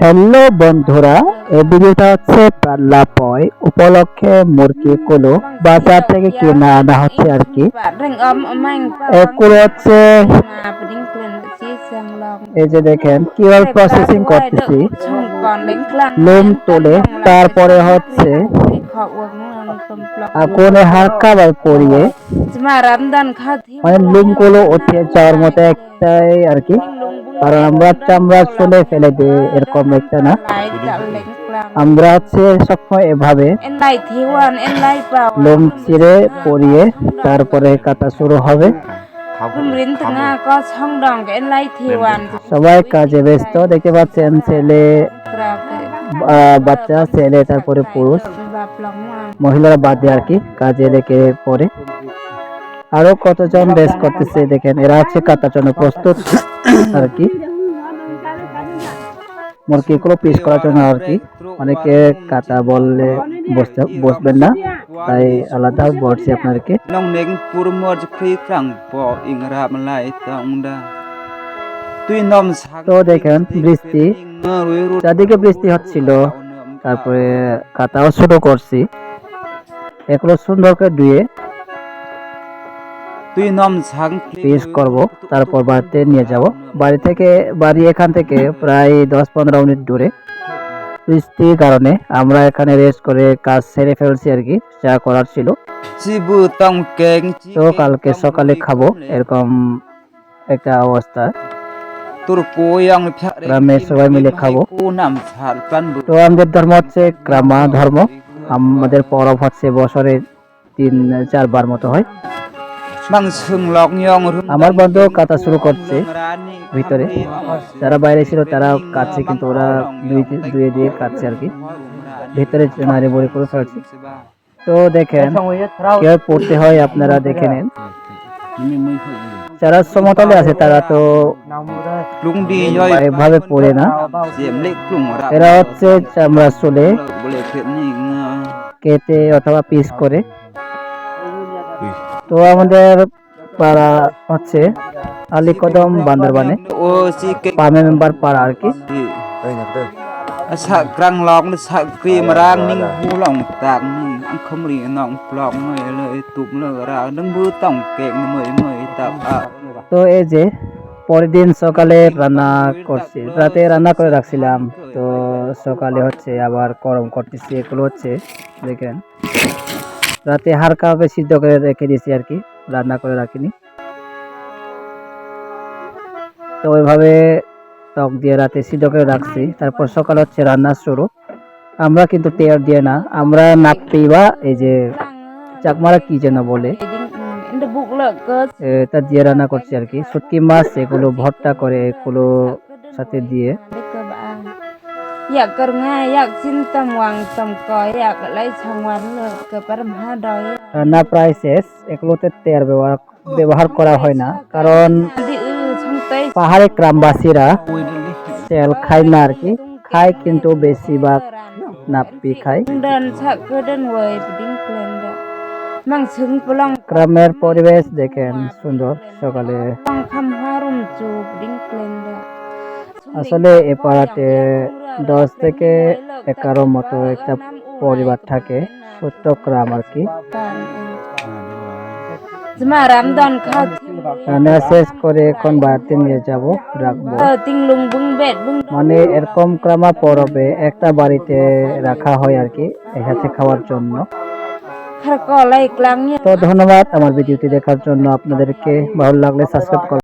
Hello বন্ধুরা, এই ভিডিওটা হচ্ছে পাল্লাপয় উপলক্ষে মুরগিগুলো বাজার থেকে কিনে আনা হচ্ছে আর কি। এগুলো হচ্ছে এই যে দেখেন কিভাবে প্রসেসিং করতেছি, লোম তুলে তারপরে হচ্ছে আগুনে হালকা পরিয়ে মানে লোমগুলো উঠে যাওয়ার মতো একটাই আর কি, কারণ আমরা চামড়া চুলে ফেলে দিই এরকম একটা না, আমরা হচ্ছে সবসময় এভাবে লোম ছিঁড়ে পরিয়ে তারপরে কাটা শুরু হবে। সবাই কাজে ব্যস্ত দেখতে পাচ্ছেন, ছেলে বাচ্চা, ছেলে তারপরে পুরুষ, মহিলারা বাদ দিয়ে আর কি কাজে লেগে পড়ে। আরো কতজন বেশ করতেছে দেখেন, এরা হচ্ছে কাটার জন্য প্রস্তুত আর কি, মুরগিগুলো পিস করার জন্য আর কি। অনেকে কাটা বললে বসবেন না, তাই আলাদা বলছি আপনাদেরকে। তো দেখেন বৃষ্টি, চারদিকে বৃষ্টি হচ্ছিল, তারপরে কাটাও শুরু করছি। এগুলো সুন্দর করে ধুয়ে পিস করব, তারপর বাড়িতে নিয়ে যাব। বাড়ি এখান থেকে প্রায় 10-15 মিনিট দূরে। বৃষ্টির কারণে আমরা এখানে রেস্ট করে কাজ সেরে ফেলছি আর কি, যা করার ছিল। তো কালকে সকালে খাবো এরকম একটা অবস্থা, গ্রামে সবাই মিলে খাবো। তো আমাদের ধর্ম হচ্ছে গ্রামা ধর্ম, আমাদের পরব হচ্ছে বছরে 3-4 বার মতো হয়। আমার বন্ধু কাটা শুরু করছে ভিতরে, যারা বাইরে ছিল তারা কাটছে, কিন্তু ওরা দুয়ে দিয়ে কাটছে আর কি, ভিতরে নাড়ি বড়ি করে ফেলছে। তো দেখেন কেউ পড়তে হয়, আপনারা দেখে নেন। যারা সমতলে আছে তারা তো এভাবে পড়ে না, এরা হচ্ছে চামড়া চুলে কেটে অথবা পিস করে। তো আমাদের পাড়া হচ্ছে আলীকদম বান্দরবানে, পামে মেম্বার পাড়া আর কি। তো এই যে পরের দিন সকালে রান্না করছি, রাতে রান্না করে রাখছিলাম, তো সকালে হচ্ছে আবার গরম করতেছি। এগুলো হচ্ছে দেখেন রাতে হালকা ভাবে সিদ্ধ করে রেখে দিয়েছি আর কি, রান্না করে রাখিনি। তো ওইভাবে টক দিয়ে রাতে সিদ্ধ করে রাখছি, তারপর সকালে হচ্ছে রান্না শুরু। আমরা কিন্তু তেল দিয়ে না, আমরা নাপি বা এই যে চাকমারা কি যেন বলে, এটা দিয়ে রান্না করছি আর কি। শুটকি মাছ এগুলো ভর্তা করে এগুলো সাথে দিয়ে রান্না প্রায় শেষ। এগুলোতে তেল ব্যবহার করা হয় না, কারণ পাহাড়ি গ্রামবাসীরা তেল খায় না আর কি, খায় কিন্তু বেশিরভাগ নাপি খায়। গ্রামের পরিবেশ দেখেন সুন্দর সকালে। আসলে এ পাড়াতে 10 থেকে 11 মতো একটা পরিবার থাকে, ছোট্ট গ্রাম আর কি। রান্না শেষ করে এখন বাড়িতে নিয়ে যাব, রাখবো। মানে এরকম গ্রামা পরবে একটা বাড়িতে রাখা হয় আর কি, একসাথে খাওয়ার জন্য। তো ধন্যবাদ আমার ভিডিওটি দেখার জন্য, আপনাদেরকে ভালো লাগলে সাবস্ক্রাইব করুন।